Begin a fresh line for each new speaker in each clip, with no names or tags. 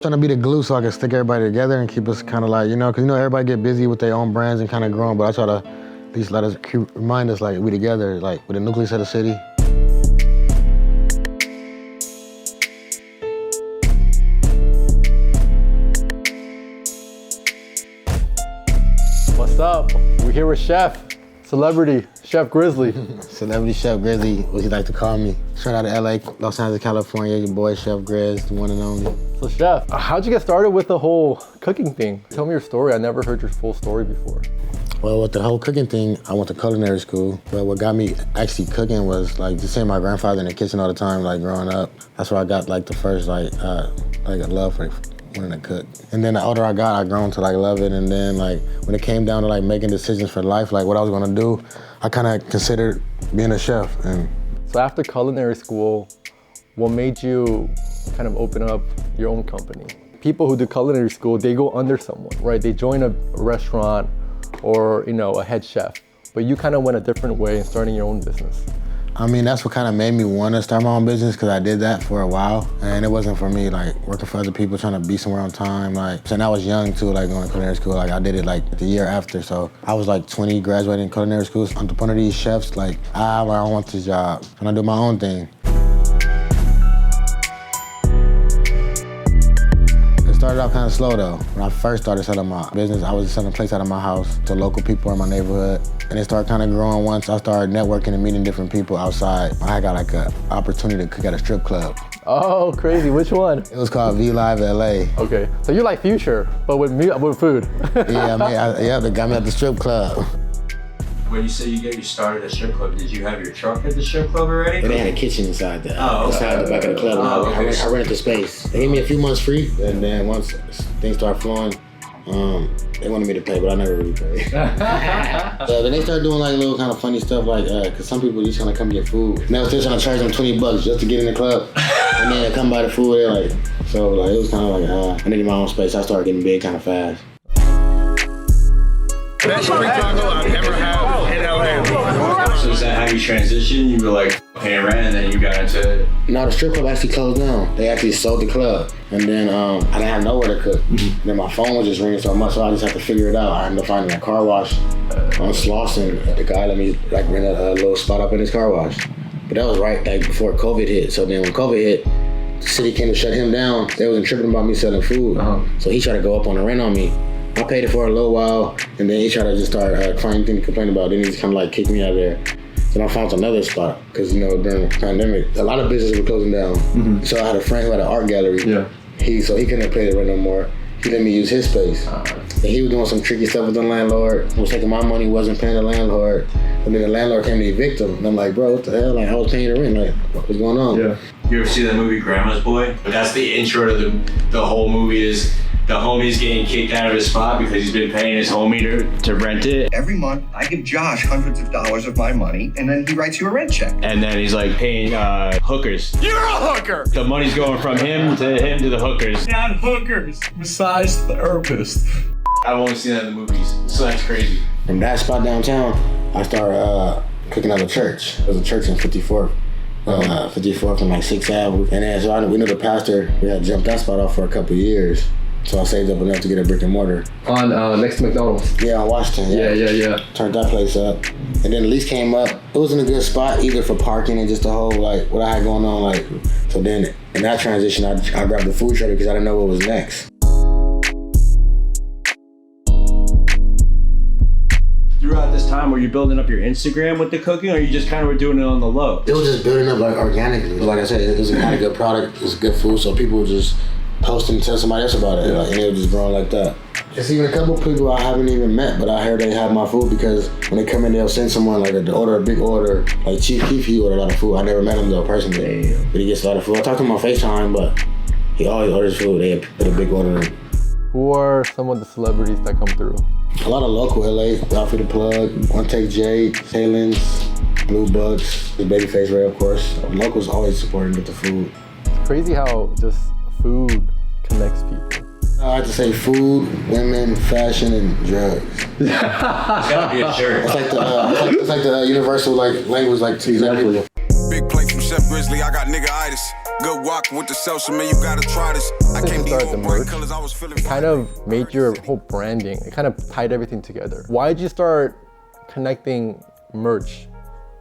Trying to be the glue so I can stick everybody together and keep us kind of like, because everybody get busy with their own brands and kind of growing, but I try to at least let us remind us like we together, like with the nucleus of the city.
What's up? We're here with celebrity Chef Grizzly.
Celebrity Chef Grizzly, what he like to call me. Straight out of LA, Los Angeles, California, your boy Chef Grizz, the one and only.
So Chef, how'd you get started with the whole cooking thing? Tell me your story. I never heard your full story before.
Well, with the whole cooking thing, I went to culinary school. But what got me actually cooking was like just seeing my grandfather in the kitchen all the time, like growing up. That's where I got like the first like a love for wanting to cook. And then the older I got, I grown to like love it. And then like when it came down to like making decisions for life, like what I was gonna do, I kind of considered being a chef. And
so after culinary school, what made you kind of open up your own company? People who do culinary school, they go under someone, right? They join a restaurant or a head chef, but you kind of went a different way in starting your own business.
I mean, that's what kind of made me want to start my own business, because I did that for a while, and it wasn't for me, like working for other people, trying to be somewhere on time. And I was young too, like going to culinary school. Like I did it like the year after, so I was like 20, graduating culinary school. I'm one of these chefs, like I don't want this job, and I do my own thing. Started out kind of slow though. When I first started selling my business, I was selling plates out of my house to local people in my neighborhood. And it started kind of growing once I started networking and meeting different people outside. I got like an opportunity to cook at a strip club.
Oh, crazy, which one?
It was called V-Live LA.
Okay, so you're like Future, but with food.
Yeah, man, they got me at the strip club.
When you say you started a strip club, did you have your truck at the strip club already?
They had a kitchen inside there.
Oh, okay.
Inside the back of the club. I rented the space. They gave me a few months free, and then once things started flowing, they wanted me to pay, but I never really paid. So then they started doing like little kind of funny stuff, like, cause some people just trying to come get food. And they was still trying to charge them $20 just to get in the club. And then they come buy the food, they're like, so like, it was kind of like, I needed my own space. I started getting big kind of fast.
Best street taco I've ever had in LA.
So is that how you transitioned? You were like paying rent and then you got into...
No, the strip club actually closed down. They actually sold the club. And then I didn't have nowhere to cook. And then my phone was just ringing so much, so I just had to figure it out. I ended up finding a car wash on Slauson. The guy let me like rent a little spot up in his car wash. But that was right like before COVID hit. So then when COVID hit, the city came to shut him down. They wasn't tripping about me selling food. So he tried to go up on the rent on me. I paid it for a little while, and then he tried to just start finding things to complain about. Then he just kind of like kicked me out of there. Then I found another spot, because during the pandemic, a lot of businesses were closing down. So I had a friend who had an art gallery.
Yeah.
So he couldn't pay the rent no more. He let me use his space. And he was doing some tricky stuff with the landlord. He was taking my money, wasn't paying the landlord. And then the landlord came to evict him. And I'm like, bro, what the hell? Like, I was paying the rent. Like, what's going on?
Yeah.
You ever see that movie Grandma's Boy? That's the intro to the whole movie is the homie's getting kicked out of his spot because he's been paying his homie to rent it.
Every month, I give Josh hundreds of dollars of my money, and then he writes you a rent check.
And then he's like paying hookers.
You're a hooker!
The money's going from him to the hookers.
Not hookers, massage therapists.
I've only seen that in the movies, so that's crazy.
From that spot downtown, I started cooking at a church. There was a church in 54th. 54th and like 6th Ave. And then we knew the pastor. We had jumped that spot off for a couple of years. So I saved up enough to get a brick-and-mortar.
On next to McDonald's.
Yeah, on Washington.
Yeah.
Turned that place up. And then the lease came up. It wasn't a good spot either for parking and just the whole, like, what I had going on. Like, so then in that transition, I grabbed the food truck because I didn't know what was next.
Throughout this time, were you building up your Instagram with the cooking, or you just kind of were doing it on the low?
It was just building up like organically. Like I said, it was a kind of good product. It was good food, so people would just post and tell somebody else about it. Yeah. Like, and it was just growing like that. It's even a couple people I haven't even met, but I heard they have my food because when they come in, they'll send someone like to order a big order. Like Chief Keef, he ordered a lot of food. I never met him though personally, but he gets a lot of food. I talked to him on FaceTime, but he always orders food. They put a big order in.
Who are some of the celebrities that come through?
A lot of local LA, Ralphie the Plug, One Take Jade, Salins, Blue Bucks, the Babyface Ray, of course. Locals always supporting with the food.
It's crazy how just food connects people.
I have to say food, women, fashion, and drugs.
It's gotta be a shirt.
It's like the universal like language, like to exactly.
Big plate from Chef Grizzly, I got nigga-itis. Good walking with the social, man, you gotta try this. I
Since
came
you
to
started
you
the
with bright
merch,
colors, I was feeling
it kind of made your whole branding, it kind of tied everything together. Why did you start connecting merch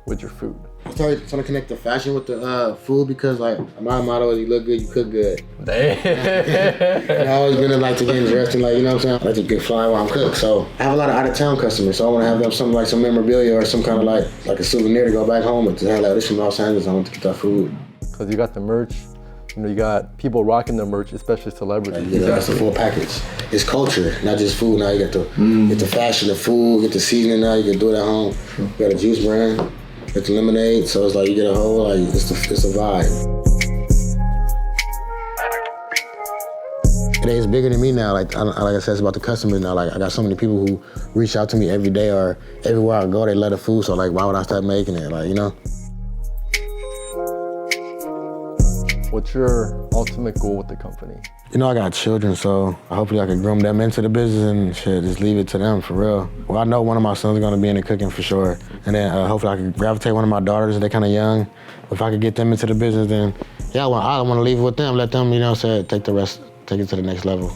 with your food?
I started trying to connect the fashion with the food because like my motto is you look good, you cook good. And I always been like to get dressed and like, you know what I'm saying? I like to get fly while I'm cooked. So I have a lot of out of town customers. So I want to have them something like some memorabilia or some kind of like a souvenir to go back home with. To have like this from Los Angeles, I want to get that food.
Because you got the merch, you know, you got people rocking the merch, especially celebrities.
Like, that's the full package. It's culture, not just food. Now you get the fashion, the food, get the seasoning now, you can do it at home. You got a juice brand. It's lemonade, so it's like you get a whole, like, it's a vibe. It's bigger than me now. Like I said, it's about the customers now. Like I got so many people who reach out to me every day or everywhere I go, they love the food. So like, why would I stop making it? Like, you know?
What's your ultimate goal with the company?
You know, I got children, so hopefully I can groom them into the business and shit, just leave it to them for real. Well, I know one of my sons is gonna be into cooking for sure. And then hopefully I can gravitate one of my daughters, they're kind of young. If I could get them into the business, then yeah, I want to leave it with them, let them, you know what I'm saying, take it to the next level.